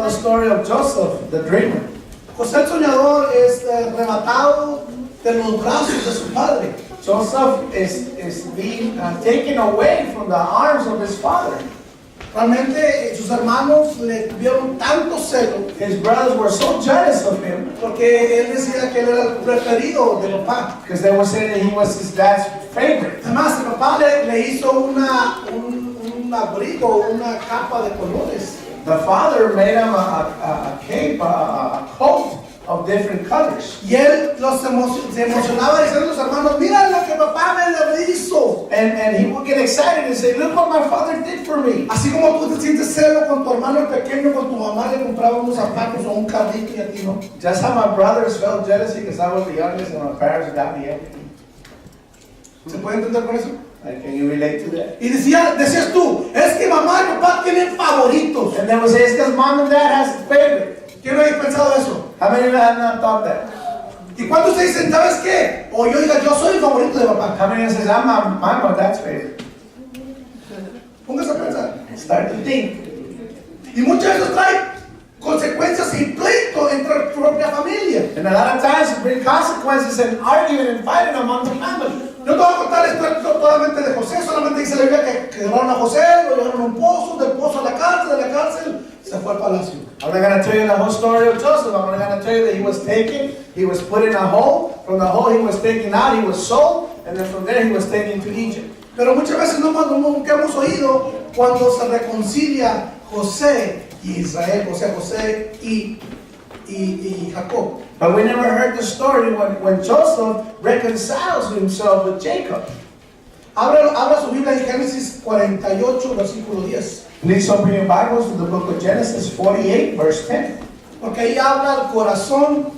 the story of Joseph, the dreamer. José el soñador es arrebatado de los brazos de su padre. Joseph is being taken away from the arms of his father. Realmente sus hermanos le tuvieron tanto celo. His brothers were so jealous of him Porque él decía que él era el preferido de papá. because they were saying that he was his dad's favorite. Además, el papá le hizo un abrigo, una capa de colores. The father made him a cape, a coat of different colors. Y él se emocionaba diciendo a los hermanos, mira lo que papá me hizo. And he would get excited and say, look what my father did for me. Así como tú te sientes celo con tu hermano pequeño, con tu mamá le compraba unos zapatos o un carrito y a ti no. Just how my brothers felt jealousy because I was the youngest and my parents got me everything. ¿Se puede entender con eso? Like, can you relate to that? Y decías tú, es que mamá y papá tienen favoritos. And they would say, it's because mom and dad has a favorite. ¿Quién no había pensado eso? How many of you have not thought that? ¿Y cuando ustedes dicen, ¿sabes qué? O yo diga, yo soy el favorito de papá. How many of you says, I'm my mom and dad's favorite? Póngase a pensar. Start to think. Y muchas veces trae consecuencias y pleito entre tu propia familia. And a lot of times it brings consequences and arguing and fighting among the family. Yo te voy a contar esto totalmente de José, solamente dice la Biblia que llevaron a José, lo llevaron a un pozo, del pozo a la cárcel, de la cárcel se fue al palacio. I'm not going to tell you the whole story of Joseph. I'm going to tell you that he was taken, he was put in a hole, from the hole he was taken out, he was sold, and then from there he was taken to Egypt. Pero muchas veces nunca hemos oído cuando se reconcilia José y Israel, o sea, José y Jacob. But we never heard the story when Joseph reconciles himself with Jacob. Abra su Biblia en Génesis 48, versículo 10. Please open your Bibles to the book of Genesis 48, verse 10. Porque ahí habla el corazón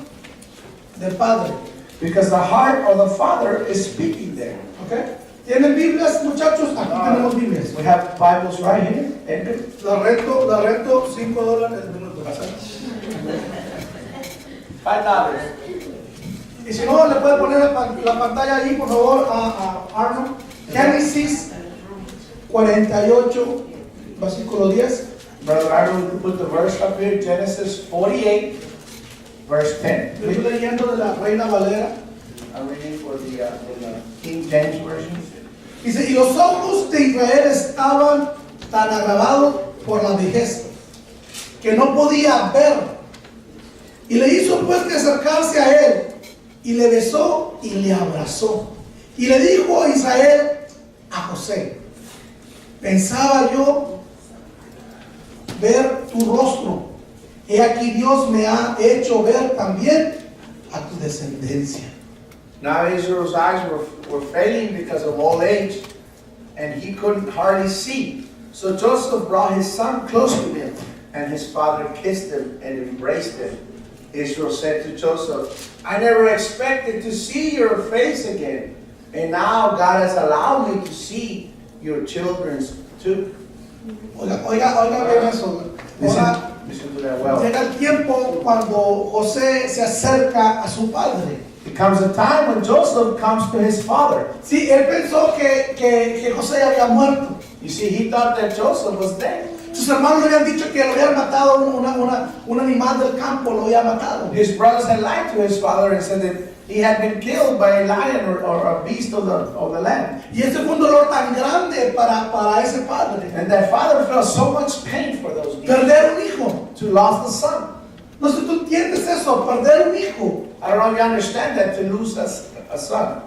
del Padre. Because the heart of the Father is speaking there. ¿Okay? ¿Tienen Biblias, muchachos? Aquí tenemos Biblias. We have Bibles right here. Edgar. La reto, $5 el minuto. $5. Y si no, le puede poner la pantalla ahí, por favor, a Arnold. Génesis 48, versículo 10. Brother Arnold, you put the verse up here, Genesis 48, verse 10. Yo estoy leyendo de la Reina Valera. I'm reading for the King James Version. Dice, y los ojos de Israel estaban tan agravados por la vejez que no podía ver. Y le hizo pues que acercarse a él, y le besó y le abrazó. Y le dijo a Israel, a José, pensaba yo ver tu rostro, he aquí Dios me ha hecho ver también a tu descendencia. Now Israel's eyes were failing because of old age, and he couldn't hardly see. So Joseph brought his son close to him, and his father kissed him and embraced him. Israel said to Joseph, I never expected to see your face again, and now God has allowed me to see your children's too. Oiga bien eso. Listen to that well. Llega el tiempo cuando José se acerca a su padre. It comes a time when Joseph comes to his father. Sí, él pensó que José había muerto. You see, he thought that Joseph was dead. Sus hermanos le habían dicho que lo habían matado, un animal del campo lo había matado. His brothers had lied to his father and said that he had been killed by a lion or a beast of the land. Y ese fue un dolor tan grande para ese padre. And that father felt so much pain for those people. Perder un hijo. To lose the son. No sé, tú entiendes eso, perder un hijo. I don't know if you understand that, to lose a son.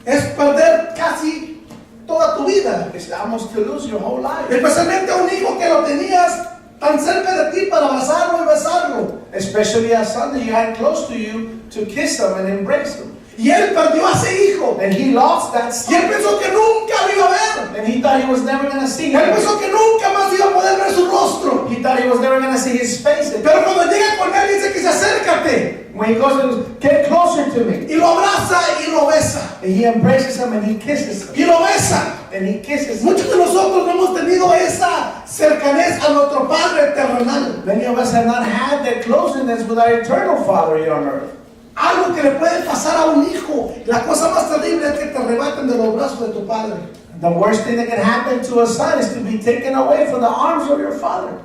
Es perder casi toda tu vida. It's almost to lose your whole life. Especialmente a un hijo que lo tenías tan cerca de ti para abrazarlo y besarlo. Especially a son that you had close to you to kiss him and embrace him. Y él perdió a ese hijo. And he lost that son. Y él pensó que nunca lo iba a ver. And he thought he was never going to see him. Él pensó que nunca más iba a poder ver su rostro. He thought he was never going to see his face again. Pero cuando llega con él dice que se acércate. When he goes, get closer to me. Y lo abraza y lo besa. And he embraces him and he kisses him. Y lo besa. And he kisses him. Muchos de nosotros no hemos tenido esa cercanía a nuestro Padre terrenal. Many of us have not had that closeness with our eternal Father here on earth. Algo que le puede pasar a un hijo. La cosa más terrible es que te arrebaten de los brazos de tu padre. The worst thing that can happen to a son is to be taken away from the arms of your father.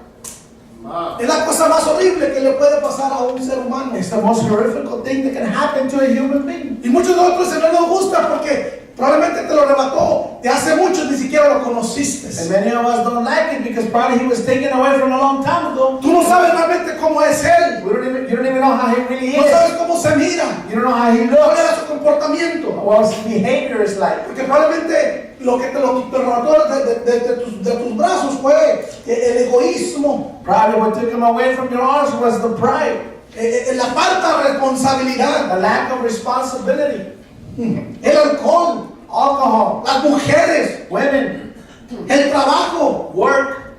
Es la cosa más horrible que le puede pasar a un ser humano. It's the most horrific thing that can happen to a human being. Y muchos de nosotros no nos gusta porque probablemente te lo arrebató de hace mucho, ni siquiera lo conociste. And many of us don't like it because probably he was taken away from a long time ago. Tú no sabes realmente cómo es él. You don't even know how he really No is. sabes cómo se mira. You don't know how he ¿Cuál looks. era su comportamiento? What his behavior is like. Porque probablemente lo que te lo arrebató de tus brazos fue el egoísmo, Probably what took him away from your arms was the pride, la falta de responsabilidad, the lack of responsibility, el alcohol, alcohol, las mujeres, women, el trabajo. work.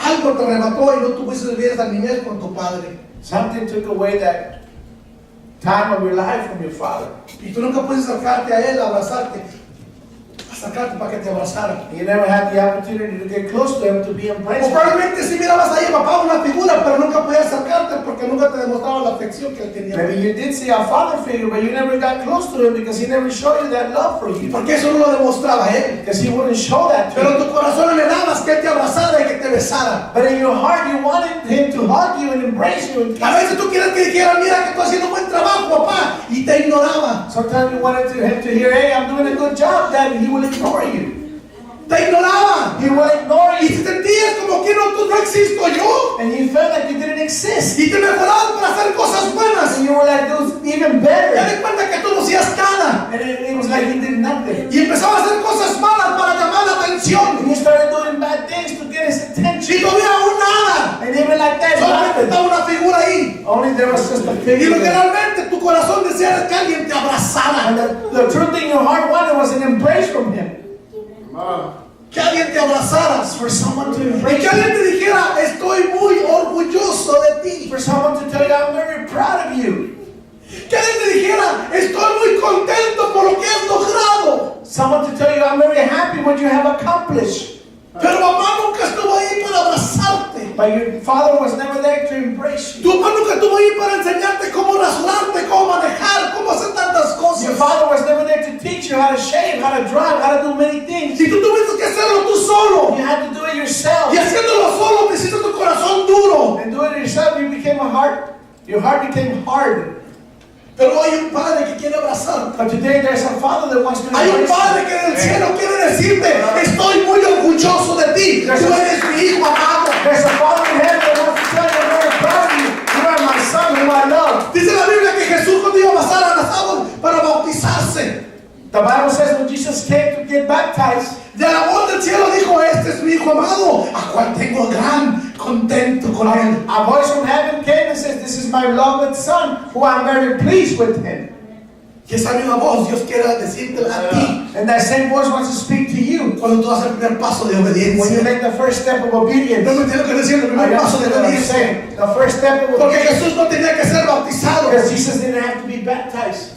Algo te arrebató y no tuviste vida esa niñez con tu padre. Something took away that time of your life from your father. Y tú nunca puedes acercarte a él, abrazarte, acercarte para que te abrazara. You never had the opportunity to get close to him, to be O embraced. probablemente si mirabas ahí a papá una figura, pero nunca podías acercarte porque nunca te demostraba la afección que él tenía. Maybe you did see a father figure, but you never got close to him because he never showed you that love for you. Porque eso no lo demostraba él. Because he wouldn't show that to Pero en you. tu corazón anhelabas que él te abrazara y que te besara. But in your heart, you wanted him to hug you and embrace you and kiss A you. veces tú quieres que dijera, mira que tú haciendo un buen trabajo, papá, y te ignoraba. Sometimes you wanted him to hear, hey, I'm doing a good job, Dad, and he will ignore you. Te ignoraba. He will ignore Y you. te sentías como que no, tú no existo yo. And you felt like you didn't exist. Y te mejorabas para hacer cosas buenas. And you were like, those even Te better. das cuenta que tú no hacías nada. And it was like he did nothing. Y empezaba a hacer cosas malas para llamar la atención. And he started doing bad things to get his Y attention. no había aún nada. And even like that, Solamente nothing. estaba una figura ahí. Only there was just a Y figure lo que there. realmente tu corazón deseaba es que alguien te abrazara. And the truth in your heart wanted was an embrace from him. Que alguien te abrazara. For someone to Y embrace que alguien you. te dijera, estoy muy orgulloso de ti. For someone to tell you, I'm very proud of you. Que alguien te dijera, estoy muy contento por lo que has logrado. Someone to tell you, I'm very happy what you have accomplished. Pero mamá nunca estuvo ahí para abrazarte. But your father was never there to embrace you. Tu mamá nunca estuvo ahí para enseñarte cómo rasurarte, cómo manejar, cómo hacer tantas Your cosas. father was never there to teach you how to shave, how to drive, how to do many things. Si tú tuviste que hacerlo tú solo. You had to do it yourself. Y haciéndolo solo te hiciste tu corazón duro. And doing it yourself, your heart became hard. Pero hay un padre que quiere abrazarte. But today there's a father that wants to Hay un embrace padre you. que en el cielo quiere decirte, estoy muy orgulloso de ti. Tú eres mi hijo amado. There's a father in heaven that wants to tell you, I'm very proud of you. You are my son whom I love. Dice la Biblia que Jesús cuando iba a pasar a las aguas para bautizarse, The Bible says when Jesus came to get baptized, de la voz del cielo dijo, este es mi hijo amado, a cual tengo gran contento con él. a voice from heaven came and says, this is my beloved son, who I'm very pleased with him. Y esa misma voz Dios quiere decirte a ti And that same voice wants to speak to you cuando tú das el primer paso de when you obediencia. make the first step of obedience. No me entiendo que decir el primer paso de obediencia. The first step of Porque obedience. Jesús no tenía que ser bautizado, Because Jesus didn't have to be baptized,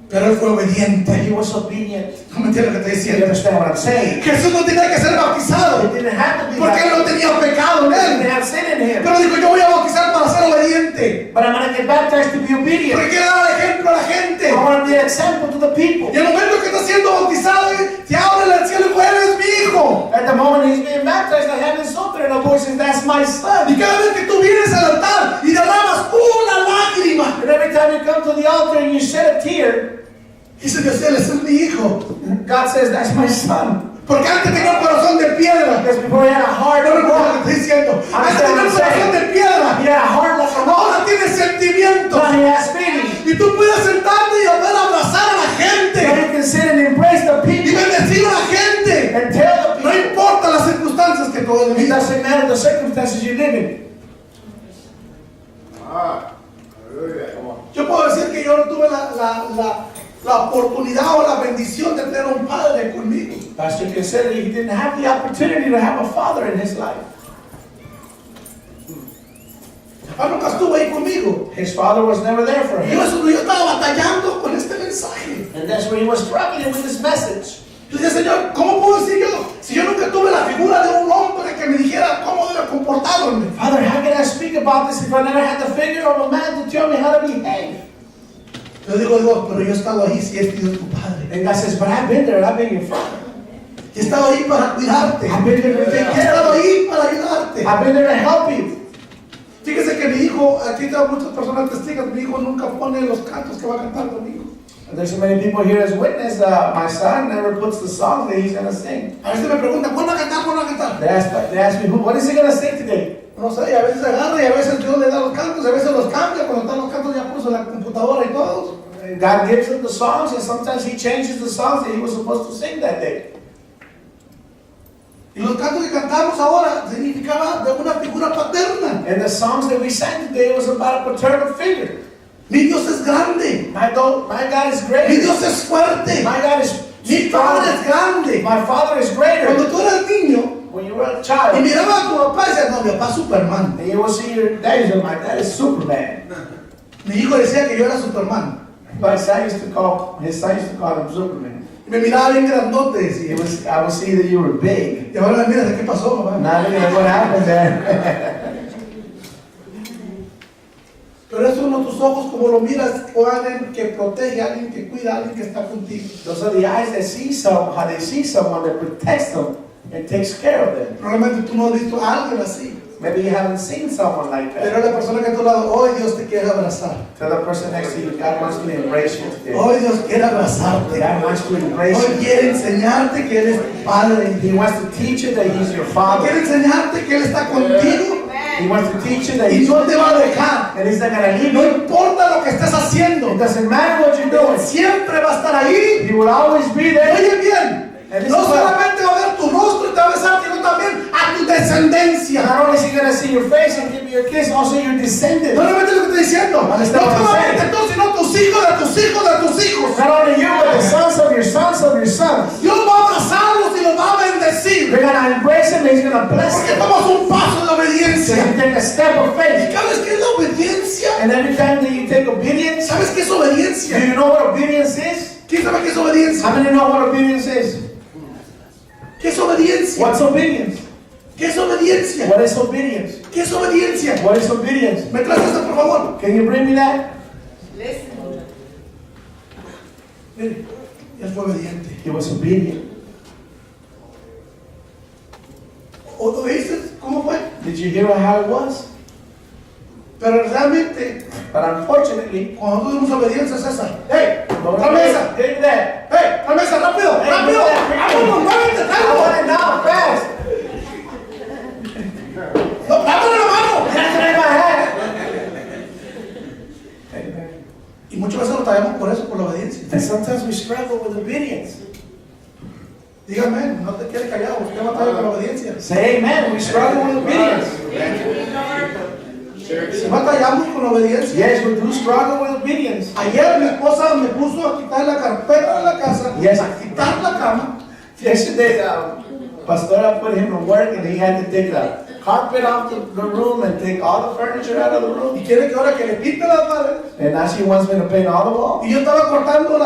pero él fue but obediente. he was obedient. No me entiendo lo que estoy You diciendo. understand what I'm saying? Jesús no tenía que ser He bautizado didn't have to be porque él no baptized. tenía pecado en He él. didn't have sin in him. Pero dijo, yo voy a bautizar para ser obediente. But I'm going to get baptized to be Porque obedient. quiere dar ejemplo a la gente. I want to be an example to the people. Y el momento que está siendo bautizado, se abre el cielo y dice, eres mi hijo. At the moment he's being baptized, the heavens open and a voice says, that's my son. Y cada vez que tú vienes al altar y derramas una lágrima, And every time you come to the altar and you shed a tear, dice Dios, él es mi hijo. God says, that's my son. Porque antes tenía un corazón de piedra. Because before he had a heart No of me lo rock, estoy diciendo. Antes tenía un corazón de piedra. he had a heart like a rock. Ahora tiene sentimientos. Now he has feelings. Y tú puedes sentarte y poder abrazar a la So gente. you can sit and embrace the Y people bendecir a la gente. and tell the No people. importa las circunstancias que tú It vives. doesn't matter the circumstances you live in. Yo puedo decir que yo no tuve la oportunidad o la bendición de tener un padre conmigo. Pastor can say that he didn't have the opportunity to have a father in his life. Papá nunca estuvo ahí conmigo. His father was never there for him. Yo estaba batallando con este mensaje. And that's where he was struggling with his message. Yo decía, Señor, ¿cómo puedo decir yo? Si yo nunca tuve la figura de un hombre que me dijera cómo debe comportarme. Father, how can I speak about this if I never had the figure of a man to tell me how to behave? Yo digo, Dios, pero yo he estado ahí si he sido tu padre. And God says, but I've been there, I've been your father. Y he estado ahí para cuidarte. I've been there to take He care estado of you. ahí para ayudarte. I've been there to help you. Fíjese que mi hijo, aquí tengo muchas personas testigos, mi hijo nunca pone los cantos que va a cantar conmigo. There's so many people here as witness. My son never puts the songs that he's going to sing. A veces me preguntan, ¿cuándo va a cantar? ¿Cuándo va a cantar? They ask me, what is he going to sing today? No sé, y a veces agarra y a veces Dios le da los cantos, y a veces los cambia, cuando están los cantos ya puso en la computadora y todo. God gives him the songs, and sometimes he changes the songs that he was supposed to sing that day. Y los cantos que cantamos ahora significaba de una figura paterna. And the songs that we sang today was about a paternal figure. Mi Dios es grande. My God is great. Mi Dios es fuerte. My God is Mi strong. Padre es grande. My Father is greater. Cuando tú eras niño When you were a y child, miraba a tu papá y decías, no, mi papá es Superman. and you will see your daddy, my dad is Superman. Mi hijo decía que yo era Superman. But his son used to call him Superman. Y me miraba bien grandote, decía. I would see that you were big. Y ahora mira, ¿de qué pasó, papá? Now look at what happened there. Pero eso no tus ojos como lo miras, o alguien que protege, alguien que cuida, alguien que está contigo. Those are the eyes that see how they see someone that protects them and takes care of them. Probablemente tú no has visto a alguien así. Maybe you haven't seen someone like Pero that. la persona que a tu lado, hoy Dios te quiere abrazar. Tell the person next to you, God wants to embrace you today. Hoy Dios quiere abrazarte. God wants to embrace Hoy you. quiere enseñarte que Él es tu Padre. He wants to teach you that He's your Quiere Father. enseñarte que Él está contigo He wants to teach you that y He's no te va a dejar. that He's not going to leave No you. importa lo que estés haciendo, It doesn't matter what you're doing. siempre va a estar ahí. He will always be there. Oye bien, And this no is what- solamente va a ver tu rostro y te va a besar, sino también a tu descendencia. Not only is He going to see your face and give you a kiss, also your descendants. No solamente lo que estoy diciendo, no Understand what I'm solamente saying? tú, sino tus hijos de tus hijos de tus hijos. Not only you, but the sons of your sons of your sons. Dios va a abrazarlos y los va a bendecir. They're going to embrace Him. He's going to bless Porque them. tomamos un paso de So obediencia. you take a step of ¿Y faith. sabes qué es la obediencia? And every time that you take obedience, ¿Sabes qué es do obediencia? you know what obedience is? ¿Quién sabe qué es obediencia? How many know what obedience is? ¿Qué es obediencia? What's obedience? ¿Qué es obediencia? What is obedience? ¿Qué es obediencia? What is obedience? ¿Me traes esto, por favor? Can you bring me that? Mire, él fue obediente. He was obedient. ¿Oíste cómo fue? Did you hear how it was? Pero realmente, But unfortunately, cuando tú tienes obediencia, César, ¡hey! don't ¡Otra mesa! Give me that. ¡Hey! ¡Otra mesa! ¡Rápido! Hey, ¡Rápido! give me that. ¡Vámonos! ¡Muévete! I ¡Tráelo! want it now, fast. ¡No, ¡dámelo la mano! Get it in my hand. Y muchas veces lo traemos por eso, por la obediencia. And sometimes we struggle with obedience. Dígame, no te quedes callado, usted va a traer con la obediencia. Say amen. We struggle with obedience. Si batallamos con la obediencia. Yes, we do struggle with obedience. Ayer mi esposa me puso a quitar la carpeta de la casa, Yes. a quitar la cama. Yesterday, Pastora put him to work and he had to take the carpet off the room and take all the furniture out of the room. Y quiere que ahora que le pinte las paredes. And now she wants me to paint all the walls. Y yo estaba cortando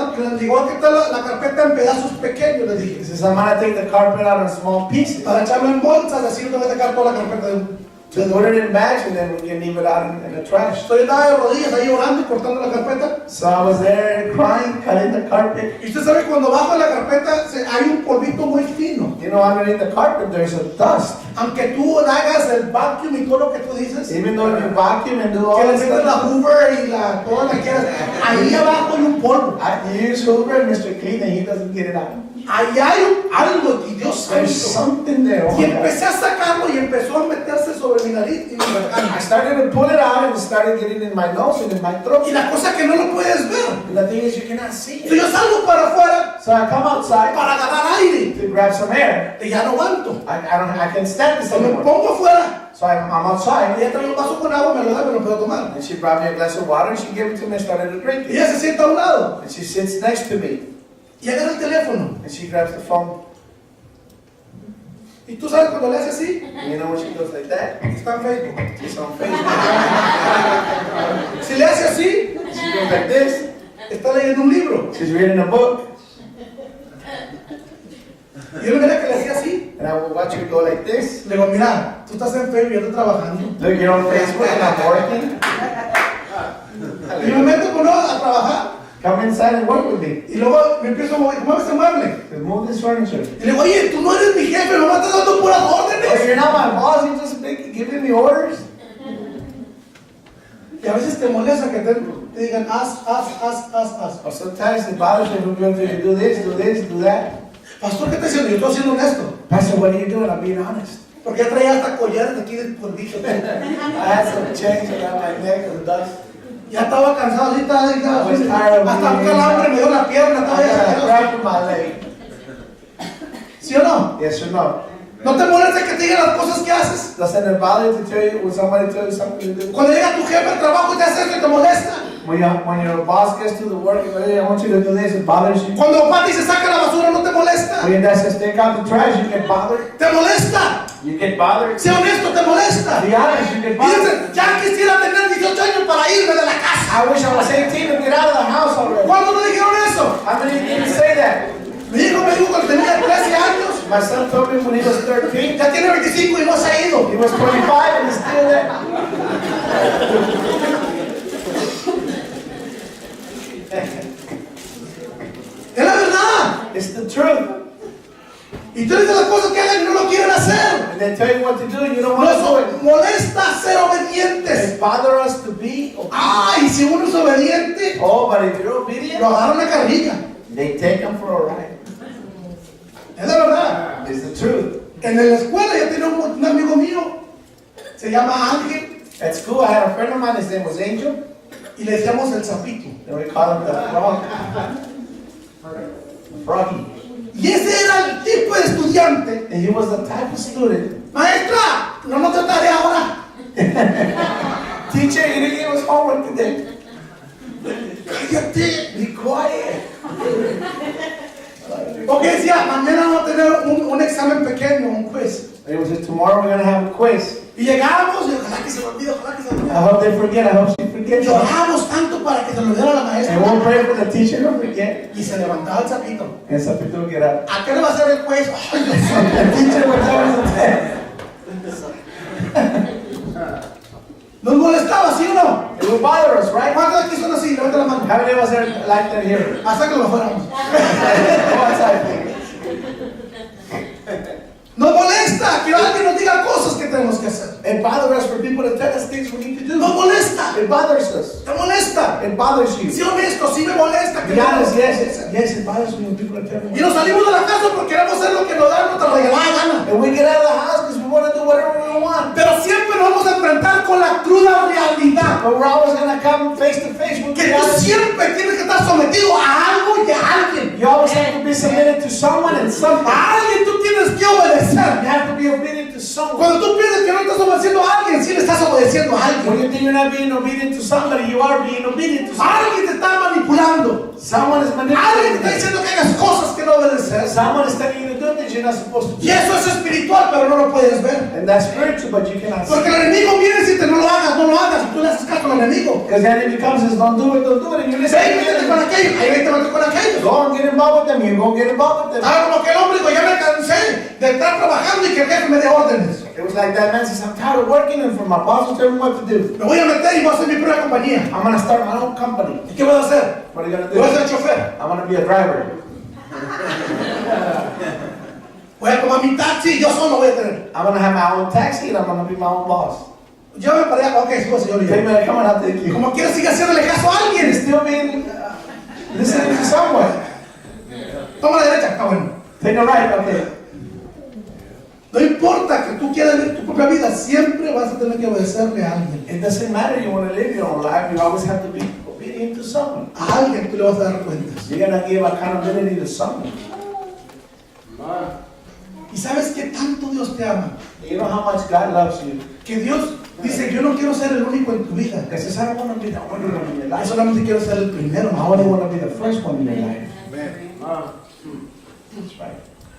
igual que está la carpeta en pedazos pequeños, le dije. He says, I'm going to take the carpet out in small pieces. Para echarlo en bolsas, así no tengo que sacar toda la carpeta de To put it in bags and then we can leave it out in the trash. Estoy de rodillas ahí orando y cortando la carpeta. So I was there crying, cutting the carpet. Y usted sabe cuando bajo la carpeta hay un polvito muy fino. You know, underneath the carpet there's a dust. Aunque tú hagas el vacuum y todo lo que tú dices, Even though you vacuum and do all que le that metes la stuff. Hoover y toda la quieras, ahí abajo hay un polvo. I use Hoover and Mr. Clean and he doesn't get it out. Ahí hay algo que Dios There's santo. something there. Oh Y my God. empecé a sacarlo y empezó a meterse sobre mi nariz y mi garganta. I started to pull it out and it started getting in my nose and in my throat. Y la cosa que no lo puedes ver. And the thing is, you cannot see Entonces it. yo salgo para afuera So I come outside para agarrar aire. to grab some air. Y ya no aguanto. I can't stand this Entonces me anymore. pongo afuera. So I'm outside. Y ella trae un vaso con agua, me lo da, me lo puedo tomar. And she brought me a glass of water and she gave it to me and started to drink Y it. ella se sienta a un lado. And she sits next to me Y agarra el teléfono. and she grabs the phone. Y tú sabes cuando le hace así, And you know when she goes like that? está en Facebook. She's on Facebook. Si le hace así, She goes like this. está leyendo un libro. She's reading a book. Y yo le mira que le hacía así. And I will watch her go like this. Le digo, mira, tú estás en Facebook y yo estoy trabajando. Look, you're on Facebook and I'm working. Y me meto con ella a trabajar. Come inside and work with me. Y luego me empiezo a mover, mueve ese mueble. Just move this furniture. Y le digo, oye, tú no eres mi jefe, me estás dando puras Oh, órdenes. you're not my boss, you're just giving me orders. Y a veces te molesta que te digan, haz. Or sometimes it bothers me when people tell you to do this, do that. Pastor, ¿qué te diciendo? Yo estoy siendo honesto. Pastor, what are you doing? I'm being honest. Porque ya traía hasta collares aquí de polvito. I had some chains around my neck of dust. Ya estaba cansado, ahorita I was tired of hasta un being calambre me dio la pierna, I estaba ya got a saliendo. cramp in my leg. ¿Sí o no? Yes or no? ¿No te molesta que te digan las cosas que haces? Doesn't it bother you to tell you when somebody tells you something to do? Cuando llega tu jefe al trabajo y te hace esto y te molesta. When your boss gets to the work and hey, I want you to do this, it bothers you. Cuando Pati se saca la basura, ¿no te molesta? When your dad says take out the trash, you get bothered. ¿Te molesta? You get bothered. Sé honesto, ¿te molesta? Be honest, you get Y bothered. dices, ya quisiera tener 18 años para irme de la casa. I wish I was 18 and get out of the house already. ¿Cuándo no dijeron eso? How many didn't say that? Mi hijo me dijo cuando tenía 13 años. My son told me when he was 13. Ya tiene 25 y no se ha ido. He was 25 and he's still there. Es la verdad. It's the truth. Y tú dices las cosas que hagan y no lo quieren hacer. And they tell you what to do and you don't want to do Nos it. molesta ser obedientes. It bothers us to be obedient. Ay, si uno es obediente, Oh, but if you're obedient, lo agarran a carrilla. they take him for a ride. Es la verdad. It's the truth. En la escuela yo tenía un amigo mío, se llama Ángel, At school, I had a friend of mine, his name was Angel, y le decíamos el sapito. and we called him the frog. Froggy. Y ese era el tipo de estudiante. And he was the type of student. Maestra, no nos trataré ahora. Teacher, you didn't give us homework today. Cállate. Be quiet. Porque decía, mañana vamos a tener un examen pequeño, un quiz. It was just tomorrow we're going to have a quiz. Y llegamos y ojalá que se me olvide, ojalá que se me I olvide. hope they forget. I hope she forgets. Lloramos tanto para que se lo diera la maestra. And we'll pray for the teacher to forget. Y se levantaba el sapito. And some people get up. ¿A qué le va a hacer el quiz? Ay, Dios The santo. teacher would tell us the test. Nos molestaba, ¿sí o no? It would bother us, right? ¿Cuántos aquí son así? Levanta la mano. How many of us are like that here? Hasta que lo fuéramos. Go outside, please. Nos molesta que alguien nos diga cosas que tenemos que hacer. It bothers us for people to tell us things we need to do. Nos molesta. It bothers us. ¿Te molesta? It bothers you. Sí, honesto, sí me molesta. que Be honest, no- yes, it bothers me when people tell me. Y nos salimos de la casa porque queremos hacer lo que nos da nuestra regalada gana. And we get out of the house because we want to do whatever we want. Pero siempre nos vamos a enfrentar con la cruda realidad. But we're always going to come face to face with Que tú reality. siempre tienes que estar sometido a algo y a alguien. You always have to be submitted to someone and something. A alguien tú tienes que obedecer. You have to be obedient to someone. Cuando tú piensas que no estás obedeciendo a alguien, sí le estás obedeciendo a alguien. When you think you're not being obedient to somebody, you are being obedient to someone. Alguien te está manipulando. Someone is Alguien te manipulating está you. diciendo que hagas cosas que no obedeces. Someone is telling you to do things you're not supposed to do. Y eso es espiritual, pero no lo puedes ver. And that's spiritual, but you cannot see. Porque el enemigo viene y dice, no lo hagas, no lo hagas. Y tú le haces caso al enemigo. Because the enemy comes and says, don't do it, and you listen. Ahí métete con aquello, ahí métete con aquello. Go and get involved with them, you go get involved with them. Ah, como que el hombre dijo, ya me cansé de estar trabajando y que el jefe me dé órdenes. It was like that man says, I'm tired of working and for my boss to tell me what to do. Me voy a meter y voy a hacer mi propia compañía. I'm going to start my own company. ¿Y qué voy a hacer? What are you going to Voy a do? ser chofer. I'm going to be a driver. Voy a tomar mi taxi y yo solo voy a tener. I'm going to have my own taxi and I'm going to be my own boss. Yo me paré, ok, sí, señor. Take me coming out the queue. Como quiera sigue haciéndole caso a alguien. You're still being listening to someone. Toma la derecha, está bueno. Take a right, okay. No importa que tú quieras vivir tu propia vida, siempre vas a tener que obedecerle a alguien. It doesn't matter you want to live your own life, you always have to be obedient to someone. A alguien tú le vas a dar cuentas. You're going to give accountability to someone. ¿Y sabes qué tanto Dios te ama? You know how much God loves you. Que Dios dice, yo no quiero ser el único en tu vida. Because says, I don't want to be the only one in your Yo life. solamente quiero ser el primero. I only want to be the first one in your life. That's right.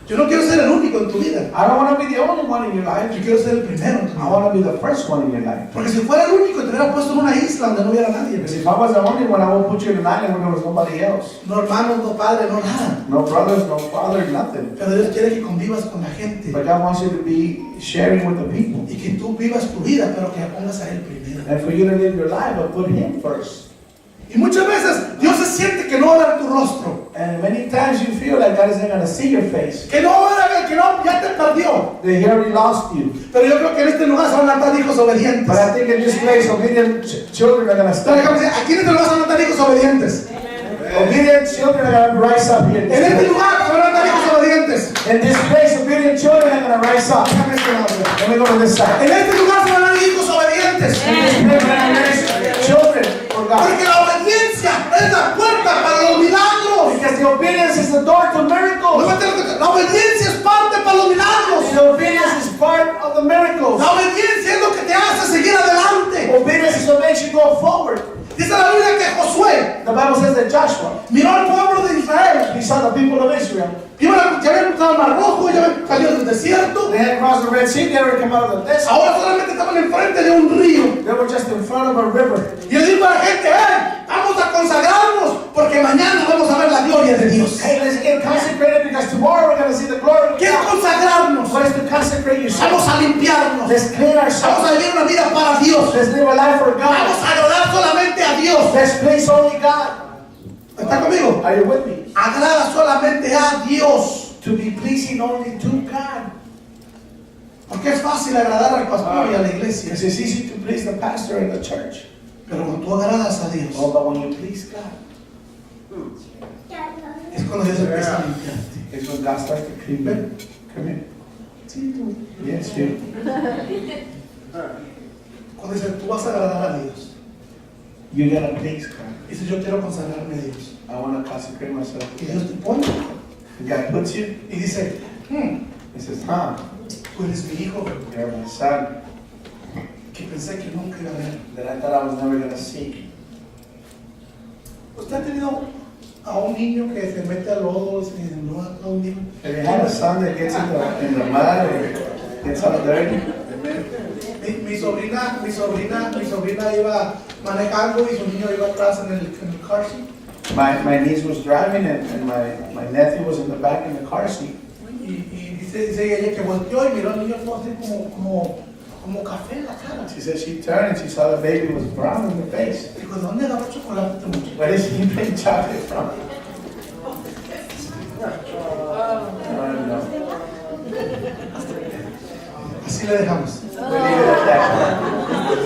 Yo no quiero ser el único en tu vida. I don't want to be the only one in your life. Yo quiero ser el primero en tu I vida. want to be the first one in your life. Porque si fuera el único, te hubiera puesto en una isla donde no hubiera nadie. Because if I was the only one, I would put you in an island where there was nobody else. No hermanos, no padre, no nada. No brothers, no father, nothing. Pero Dios quiere que convivas con la gente. But God wants you to be sharing with the people. Y que tú vivas tu vida, pero que pongas a Él primero. And for you to live your life, but put Him first. Y muchas veces Dios se sientes que no va a ver tu rostro. And many times you feel like God isn't going to see your face. Que no va a ver, que no, ya te perdió. That He already lost you. Pero yo creo que en este lugar se van a notar hijos obedientes. But I think in this place, obedient children are going to stand. Aquí en este lugar se van a notar hijos obedientes. Obedient children are going to rise up here. En este lugar se van a notar hijos obedientes. In this place, obedient children are going to rise up. Let me go to this side. En este lugar se van a notar hijos obedientes. Children for God. Porque la obediencia es la puerta para los milagros. Because the obedience is the door to miracles. La obediencia es parte para los milagros. The obedience is part of the miracles. La obediencia es lo que te hace seguir adelante. Obedience is what makes you go forward. Dice la Biblia que Josué The Bible says that Joshua, miró al pueblo de Israel. he saw the people of Israel. Ya habían cruzado el Mar Rojo, ya habían salido del desierto. They had crossed the Red Sea, they already come out of the desert. Ahora solamente estaban enfrente de un río. They were just in front of a river. Y le digo a la gente, vamos a consagrarnos porque mañana vamos a ver la gloria de Dios. Hey, let's get consecrated because tomorrow we're going to see the glory of ¿Qué es God. consagrarnos? What is to consecrate yourself? Vamos a limpiarnos. Let's clean Vamos ourselves. a vivir una vida para Dios. Let's live a life for Vamos God. a agradar solamente a Dios. Let's please only God. ¿Está conmigo? Are you with me? Agrada solamente a Dios. To be pleasing only to God. Porque es fácil agradar al pastor y a la iglesia. Because it's easy to please the pastor and the church. Pero cuando tú agradas a Dios, Oh, but when you please God, es cuando Dios empieza a limpiarte. it's when God starts to clean you. Come here. Sí, tú. Yes, you. Cuando dice, tú vas a agradar a Dios. You gotta please God. Dice, yo quiero consagrarme a Dios. I want to consecrate myself. Y Dios te pone. God puts you. Y dice, He says, huh, tú eres mi hijo, you're my son que pensé que nunca iba a ver. that I thought I was never gonna see. ¿Usted ha tenido a un niño que se mete al lodo y se no a un niño? Have you had a son that gets in the mud or gets all dirty? Mi sobrina iba manejando y su niño iba atrás en el car seat. My niece was driving and my nephew was in the back in the car seat. Y dice ella que volteó y miró al niño todo así como café en la cara. She said she turned and she saw the baby was brown in the face. Dijo, ¿de dónde agarró chocolate este muchacho? Where did he bring chocolate from? I don't know. Así le dejamos. We leave it at that.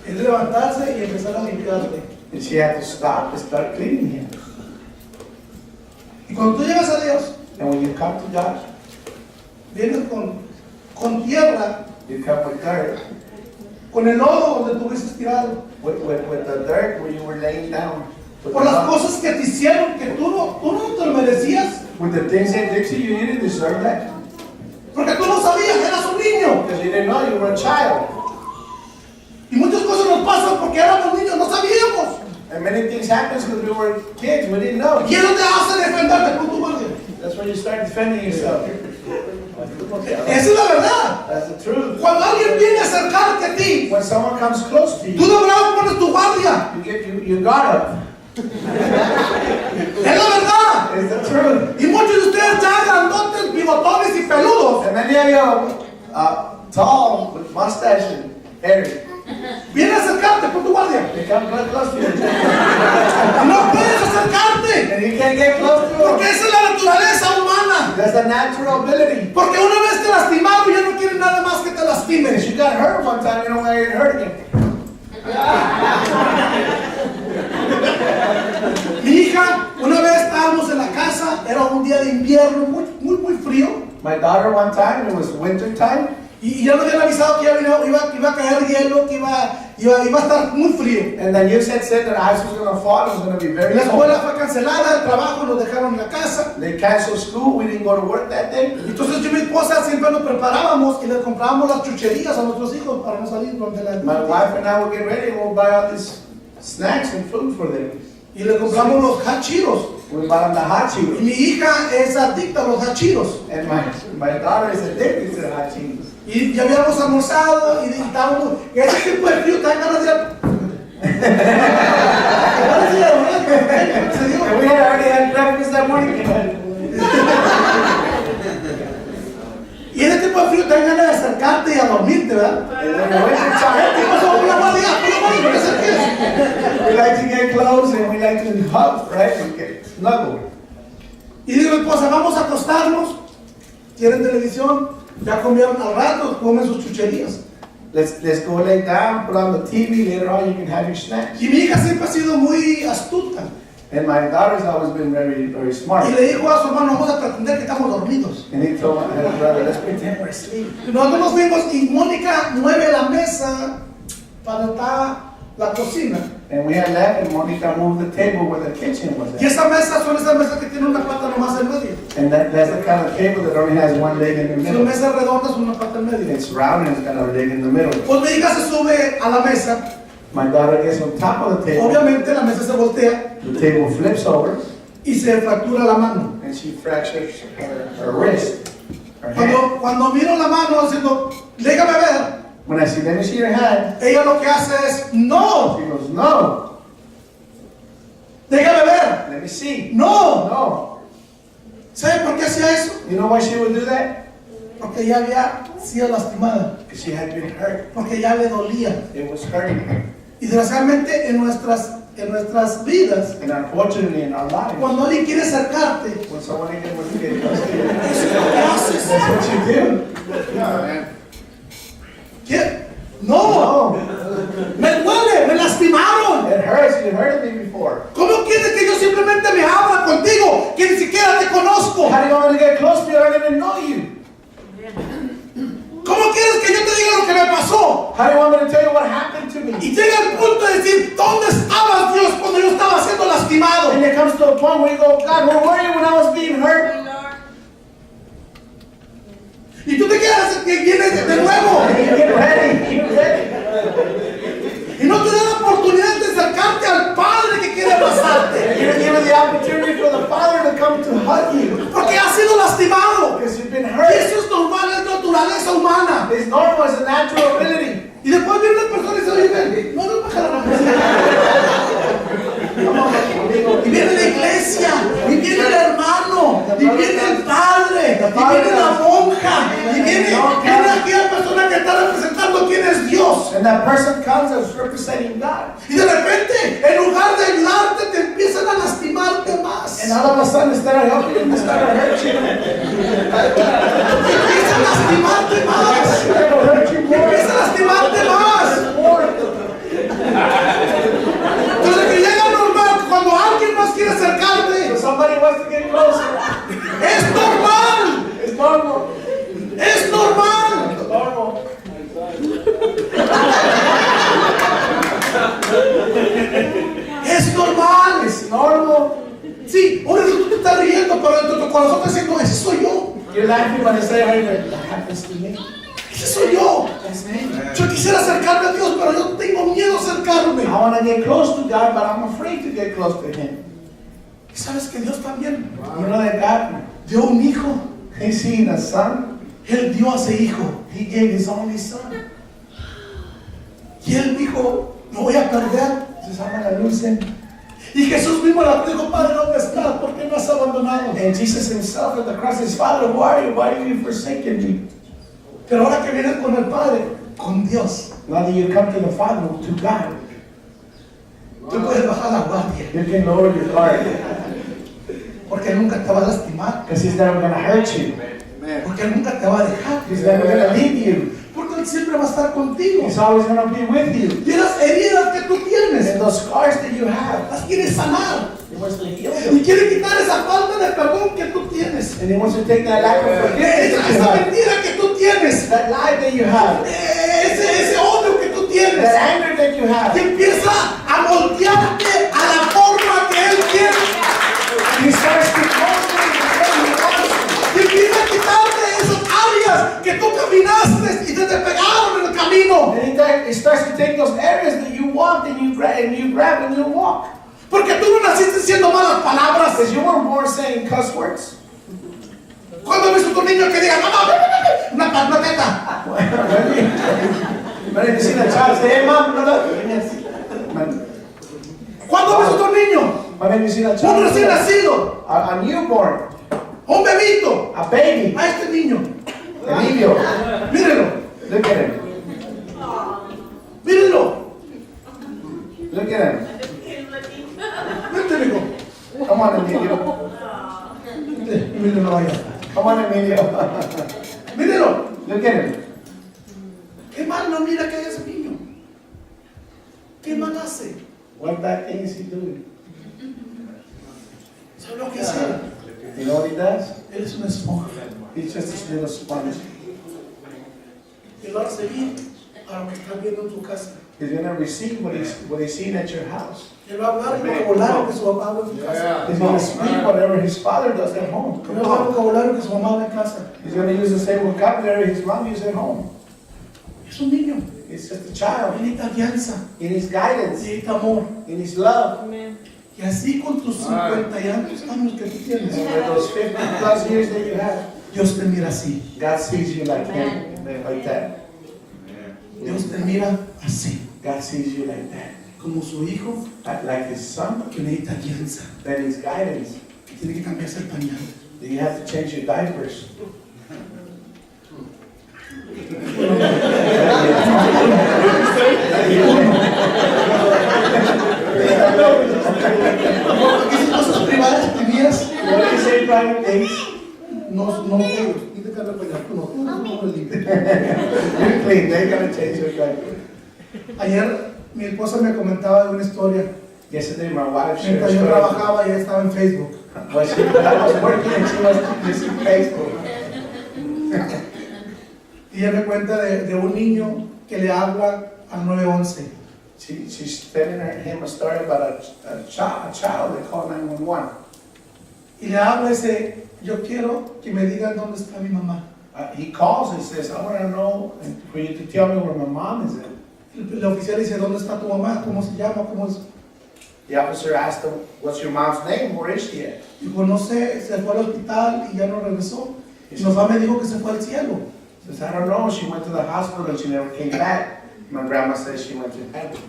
Es levantarse y empezar a limpiarte. And she had to stop and start cleaning him. Y cuando tú llegas a Dios, And when you come to God, vienes con tierra, you come with dirt. con el lodo donde tú hubieses tirado, With the dirt where you were laying down. With por the las mud. cosas que te hicieron que tú no te lo merecías, With the things they did to you, you didn't deserve that. porque tú no sabías, eras un niño. Because you didn't know you were a child. Y muchas cosas nos pasan porque éramos niños, no sabíamos. And many things happen because we were kids, we didn't know. ¿Quién no te hace defenderte con tu guardia? That's when you start defending yourself. Esa es la verdad. That's the truth. Cuando alguien viene a acercarte a ti, When someone comes close to tú you, de verdad pones tu guardia. you guard up. Es la verdad. It's the truth. Y muchos de ustedes ya grandotes, bigotones y peludos, And many of you, tall, with mustache and hairy, vienen a acercarte con tu guardia. they come close to you. Y no puedes acercarte. And you can't get close to Porque them. esa es la naturaleza humana. That's a natural ability. Porque una vez te lastimaron, ya no quieren nada más que te If lastimen. you got hurt one time, you don't want to get hurt again. Mi hija, una vez estábamos en la casa, era un día de invierno muy frío. My daughter one time, it was winter time, Y ya nos habían avisado que ya iba a caer hielo, que iba a estar muy frío. and the news had said that the ice was going to fall, it was going to be very La escuela cold. fue cancelada, el trabajo nos dejaron en la casa. They canceled school, we didn't go to work that day. Entonces yo y mi esposa siempre nos preparábamos y le comprábamos las chucherías a nuestros hijos para no salir donde la... My wife and I would get ready and we'll buy all these snacks and food for them. Y le compramos los hachiros. We buy them the hot Y Cheetos. mi hija es adicta a los hachiros. And my daughter is addicted to the hot Cheetos. Y ya habíamos almorzado y estábamos... Y ese tipo de frío, te dan ganas de... And we had already had breakfast that morning. Y en este tipo de frío te dan ganas de acercarte y a dormirte, ¿verdad? And in the wintertime, ¿Qué pasó? Una guardia, no te acerques. we like to get close and we like to hug, right? And get snuggled. Y digo, esposa, vamos a acostarnos. ¿Quieren televisión? Ya comieron al rato, comen sus chucherías. Let's go lay down, put on the TV. Later on, you can have your snacks. Y mi hija siempre ha sido muy astuta. And my daughter's always been very, very smart. Y le dijo a su hermano, vamos a pretender que estamos dormidos. And he told my brother, let's pretend we're asleep. Y nosotros nos vimos y Mónica mueve la mesa para estar la cocina. And we had left, and Monica moved the table where the kitchen was Y at. esa mesa son esas mesas que tienen una pata nomás en medio. And that's the kind of table that only has one leg in the Son middle. mesas redondas, una pata en medio. It's round and it's got a leg in the middle. Pues mi hija se sube a la mesa. My daughter gets on top of the table. Obviamente la mesa se voltea The table flips over, y se fractura la mano. and she fractures her wrist, her hand. Cuando miro la mano haciendo, déjame ver, When I see, let me see your hand, ella lo que hace es, no, she goes, no, déjame ver, let me see. no. No. ¿Sabe por qué hacía eso? You know why she would do that? Porque ya había sido lastimada, Because she had been hurt. porque ya le dolía. It was hurting her. Y desgraciadamente en nuestras vidas, And unfortunately, in our lives, cuando alguien quiere acercarte, when someone again wants to get close to you, eso es lo que haces. that's what you do. Yeah, man. ¿Qué? No, me duele, me lastimaron. It hurts. You hurted me before. ¿Cómo quieres que yo simplemente me abra contigo, que ni siquiera te conozco? How do you want me to get close to you? I don't even know you. ¿Cómo quieres que yo te diga lo que me pasó? How do you want me to tell you what happened to me? Y llega el punto de decir, ¿dónde estabas, Dios, cuando yo estaba siendo lastimado? And it comes to a point where you go, God, where were you when I was being hurt? Y tú te quedas que vienes de nuevo. Get ready. Get ready. Y no te da la oportunidad de acercarte al Padre que quiere abrazarte. You're given the opportunity for the Father to come to hug you Porque has sido lastimado. because you've been Y hurt. eso es normal, es naturaleza humana. It's normal, it's a natural ability. Y después viene una persona y se oye, no, no, baja la Y viene la iglesia, y viene el hermano, y viene el padre, y viene la monja, y viene aquella persona que está representando quién es Dios. And that person comes as representing God. Y de repente, en lugar de ayudarte, te empiezan a lastimarte más. And all of a sudden, instead of helping you, they start to hurt you. Empiezan a lastimarte más. They start to hurt you more. Empiezan a lastimarte más. More. Entonces que llega normal, cuando alguien más quiere acercarte, So somebody wants to get closer. es normal. It's normal. Es normal. It's normal. Es normal. It's normal. Sí, ahora tú te estás riendo, pero dentro de tu corazón estás diciendo, ese soy yo. You're laughing when I say, hey, that happens to me. Ese soy yo. That's me. Yo quisiera acercarme a Dios, pero yo tengo miedo a acercarme. I want to get close to God, but I'm afraid to get close to Him. Y sabes que Dios también You know that God, dio un hijo. He's seen a son. Él dio a ese hijo. He gave His only son. Y él dijo, lo voy a perder. He says, I'm going to lose him. Y Jesús mismo le dijo, Padre, ¿dónde estás? ¿Por qué me has abandonado? And Jesus Himself at the cross says, Father, who are you? Why have you forsaken me? Pero ahora que vienes con el Padre, con Dios, Now that you come to the Father, to God, tú puedes bajar la guardia. you can lower your guard. Porque nunca te va a lastimar. Because He's never going to hurt you. Porque nunca te va a dejar. He's never going to leave you. Porque Él siempre va a estar contigo. He's always going to be with you. Y las heridas que tú tienes, And those scars that you have, las quiere sanar. He wants to heal Y them. quiere quitar esa falta de perdón que tú tienes. And He wants to take that lack of forgiveness that you Esa have, mentira que tú tienes. that lie that you have, Ese odio que tú tienes. that anger that you have. Que empieza a moldearte a la forma que Él quiere. He starts to mold you the way He wants you. Y empieza a quitarte esas áreas que tú caminaste y se te pegaron en el camino. And He starts to take those areas that you want and you grab and you walk. Porque tú no naciste diciendo malas palabras. Because you weren't born saying cuss words. Cuando ves a tu niño que diga, mamá, una teta. When you see the child say, hey mom, brother. Cuando ves a tu niño, When you see the un child, recién nacido, a newborn, un bebito, a baby, a este niño, a niño. Look at him. Mírenlo. Look at him. Vente, mijo. Come on, Emilio. Mírenlo allá. Come on, Emilio. Mírenlo. Look at him. ¿Qué mal no mira que hay ese niño? ¿Qué mal hace? What bad thing is he doing? ¿Sabe lo que hace? You know what he does? Él es una esponja. He's just a little sponge. Él va a seguir a lo que está viendo en tu casa. He's going to receive what he's seen at your house. Él va a hablar el vocabulario que su papá habla en tu casa. He's going to speak whatever his father does at home. Él va a hablar el vocabulario que su mamá habla en casa. He's going to use the same vocabulary his mom used at home. Es un niño. He's just a child. Él necesita guianza. He needs guidance. Necesita amor. He needs love. Y así con tus 50 y años que tú tienes, And with those 50 plus years that you have, Dios te mira así. God sees you like him, like that. Dios te mira así. God sees you like that. Como su hijo Like his son, que necesita guianza. that needs guidance. Que tiene que cambiarse el pañal. You have to change your diapers. Porque esas cosas privadas que tenías, What do you say, private things? no ellos. Ni te cambia el pañal. No lo limpia. You're clean. They're going to change your diaper. Ayer mi esposa me comentaba de una historia. Yesterday, my wife shared a Mientras yo story. trabajaba y ella estaba en Facebook. Well, I was working and she was using Facebook. Y ella me cuenta de un niño que le habla al 911. She's telling him a story about a child they call 911. Y le habla y dice, yo quiero que me digan dónde está mi mamá. He calls and says, I want to know for you to tell me where my mom is at. El oficial dice, ¿dónde está tu mamá? ¿Cómo se llama? ¿Cómo es? The officer asked him, what's your mom's name? Where is she at? Dijo, no sé, se fue al hospital y ya no regresó. Mi mamá me dijo que se fue al cielo. He says, I don't know. She went to the hospital and she never came back. My grandma says she went to heaven.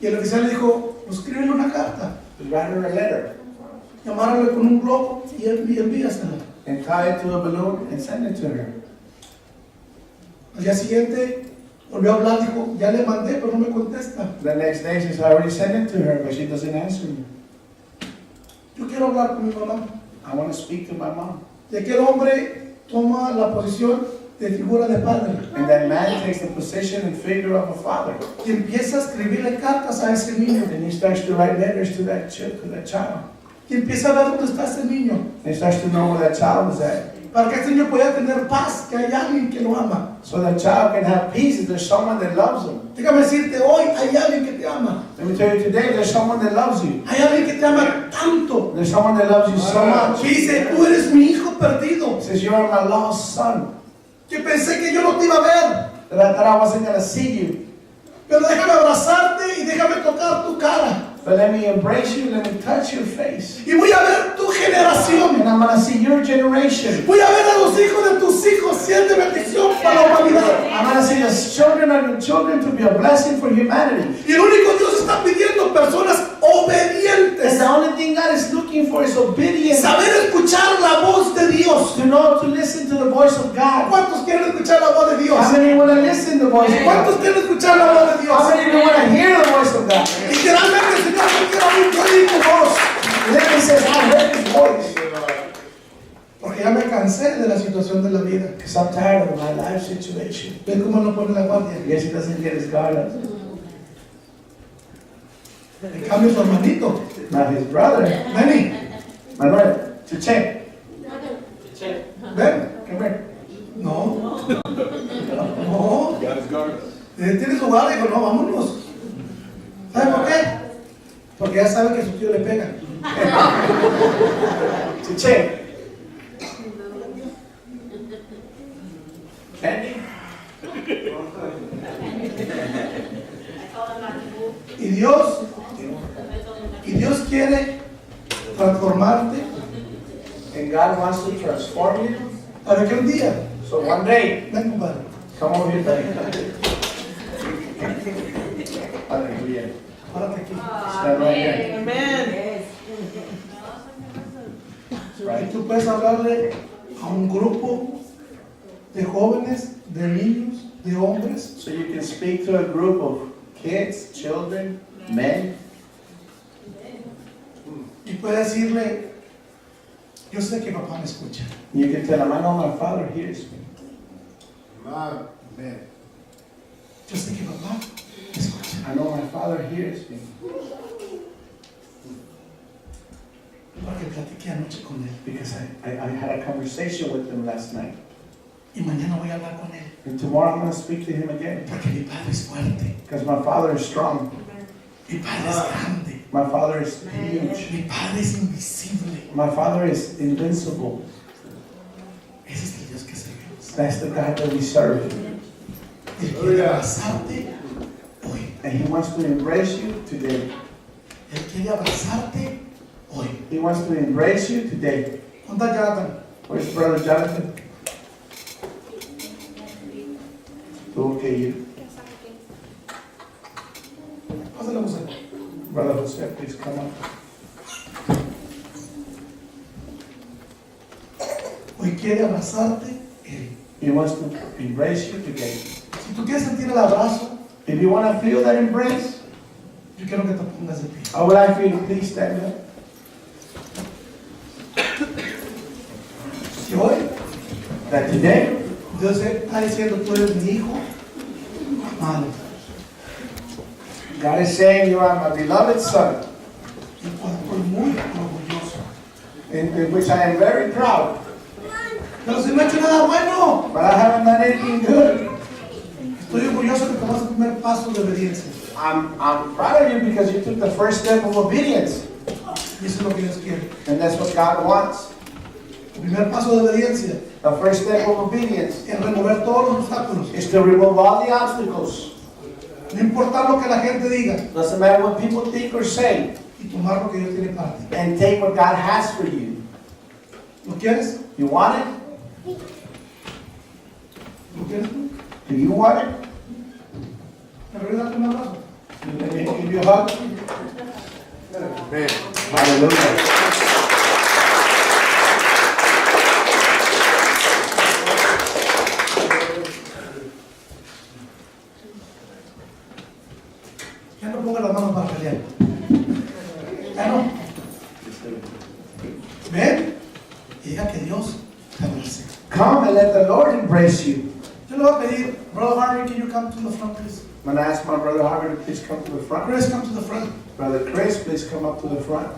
Y el oficial le dijo, pues escríbele una carta. Just write her a letter Llamárale con un globo y envíasela. and tie it to a balloon and send it to her. Al día siguiente volvió a hablar, dijo, ya le mandé, pero no me contesta. The next day, she says, I already sent it to her, but she doesn't answer me. Yo quiero hablar con mi mamá. I want to speak to my mom. Y aquel hombre toma la posición de figura de padre And that man takes the position and figure of a father. y empieza a escribirle cartas a ese niño. And he starts to write letters to that child. Y empieza a ver dónde está ese niño. And he starts to know where that child is at. Para que este niño pueda tener paz, que hay alguien que lo ama. So that child can have peace if there's someone that loves him. Déjame decirte, hoy hay alguien que te ama. Let me tell you today, there's someone that loves you. Hay alguien que te ama tanto. There's someone that loves you so much. Que dice, tú eres mi hijo perdido. He says, you are my lost son. Que pensé que yo no te iba a ver. That I thought I wasn't going to see you. Pero déjame abrazarte y déjame tocar tu cara. But let me embrace you, let me touch your face. Y voy a ver tu generación. And I'm going to see your generation. Voy a ver a los hijos de tus hijos siendo bendición para la humanidad. I'm going to see the children of your children to be a blessing for humanity. Y lo único que Dios está pidiendo personas And obedientes. the only thing God is looking for is obedience. Saber escuchar la voz de Dios. To know to listen to the voice of God. ¿Cuántos quieren escuchar la voz de Dios? How many want to listen to the voice of ¿Cuántos God? quieren escuchar la voz de Dios? How many want to hear the voice of God? Literalmente, Señor, yo quiero oír tu voz. Then he says, I heard his voice. Porque ya me cansé de la situación de la vida. Because I'm tired of my life situation. ¿Ven cómo no pone la guardia? Yes, he doesn't get his guard up. En cambio, su hermanito, Now his brother, Benny, Manuel, to check. ven. Come here. No. No. Got his guard up. Tiene su guardia y dijo, no, vámonos. ¿Sabe por qué? Porque ya sabe que su tío le pega. To check. Candy? Y Dios quiere transformarte And God wants to transform you. para que un día, So one day, ven compadre, come over here, buddy. Hallelujah. párate aquí. Stand right here. Amen. Y tú puedes hablarle a un grupo de jóvenes, de niños, de hombres. So you can speak to a group of kids, children, men. Y puede decirle, yo sé que papá me escucha. You can tell them, I know my father hears me. Amen. Yo sé que papá me escucha. I know my father hears me. Porque platiqué anoche con él. Because I had a conversation with him last night. Y mañana voy a hablar con él. And tomorrow I'm going to speak to him again. Porque mi padre es fuerte. Because my father is strong. Mi padre es grande. My father is huge. Mi padre es invisible. My father is invincible. Ese es el Dios que servimos. That's the God that we serve. Él quiere abrazarte hoy. And he wants to embrace you today. Él quiere abrazarte hoy. He wants to embrace you today. ¿Dónde está Jonathan? Where's Brother Jonathan? Tuvo que ir. Pásale, José. Brother Jose, please come up. Hoy quiere abrazarte él. He wants to embrace you today. Si tú quieres sentir el abrazo, If you want to feel that embrace, yo quiero que te pongas de pie. I would like for you to please stand up. Si hoy That today, Dios está diciendo, tú eres mi hijo amado, God is saying you are my beloved son, y pues estoy muy orgulloso. in which I am very proud, Pero si no he hecho nada bueno, but I haven't done anything good. estoy orgulloso que tomaste el primer paso de obediencia. I'm proud of you because you took the first step of obedience, Y eso es lo que Dios quiere. and that's what God wants. El primer paso de obediencia The first step of obedience es remover todos los obstáculos. is to remove all the obstacles. No importa lo que la gente diga, Doesn't matter what people think or say, y tomar lo que Dios tiene para ti. and take what God has for you. ¿Lo quieres? You want it? ¿Lo quieres? Do you want it? ¿Me puedes darte un abrazo? Let me give you a hug. Amen. Hallelujah. Ya no ponga las manos para pelear. Ya no. Ven y diga que Dios te abrace. Come and let the Lord embrace you. Yo le voy a pedir, Brother Harvey, can you come to the front, please? I'm going to ask my brother Harvey to please come to the front. Chris, come to the front. Brother Chris, please come up to the front.